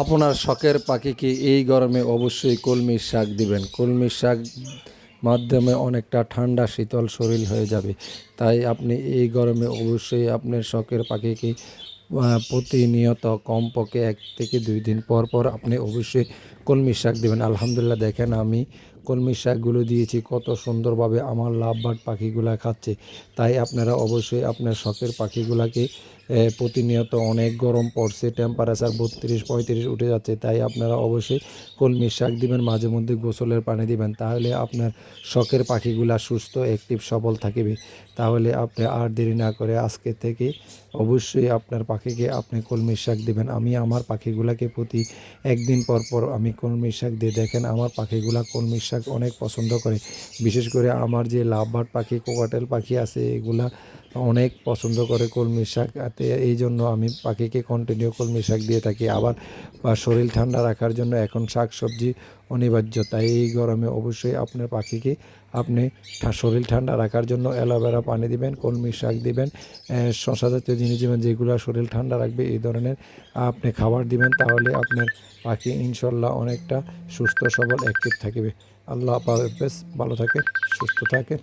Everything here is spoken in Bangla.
আপনার শখের পাখিকে এই গরমে অবশ্যই কলমির শাক দিবেন। কলমির শাক মাধ্যমে অনেকটা ঠান্ডা শীতল শরীর হয়ে যাবে। তাই আপনি এই গরমে অবশ্যই আপনার শখের পাখিকে প্রতিনিয়ত কমপক্ষে 1 থেকে 2 দিন পর পর আপনি অবশ্যই কলমির শাক দেবেন। আলহামদুলিল্লাহ, দেখেন আমি কলমির শাকগুলো দিয়েছি, কত সুন্দরভাবে আমার লাভবার্ড পাখিগুলা খাচ্ছে। তাই আপনারা অবশ্যই আপনার শখের পাখিগুলাকে প্রতিনিয়ত অনেক গরম পড়ছে, টেম্পারেচার 32-35 উঠে যাচ্ছে। তাই আপনারা অবশ্যই কলমির শাক দিবেন, মাঝে মধ্যে গোসলের পানি দিবেন। তাহলে আপনার শখের পাখিগুলা সুস্থ অ্যাক্টিভ সবল থাকবে। তাহলে আপনি আর দেরি না করে আজকে থেকে অবশ্যই আপনার পাখিকে আপনি কলমির শাক দিবেন। আমি আমার পাখিগুলাকে প্রতি 1 দিন পর পর আমি কলমির শাক দিয়ে, দেখেন আমার পাখিগুলা কলমির শাক অনেক পছন্দ করে। বিশেষ করে আমার যে লাভবার্ড পাখি, কোকাটেল পাখি আছে, এগুলা অনেক পছন্দ করে কলমির শাক। এই জন্য আমি পাখিকে কন্টিনিউ কলমির শাক দিয়ে থাকি। আবার শরীর ঠান্ডা রাখার জন্য এখন শাক সবজি অনিবার্য। তাই এই গরমে অবশ্যই আপনার পাখিকে আপনি শরীর ঠান্ডা রাখার জন্য অ্যালোভেরা পানি দিবেন, কলমির শাক দিবেন, শশা জাতীয় জিনিস দিবেন, যেগুলো শরীর ঠান্ডা রাখবে এই ধরনের আপনি খাবার দিবেন। তাহলে আপনার পাখি ইনশাল্লাহ অনেকটা সুস্থ সবল অ্যাক্টিভ থাকবে। আল্লাহ হাফেজ, ভালো থাকেন, সুস্থ থাকেন।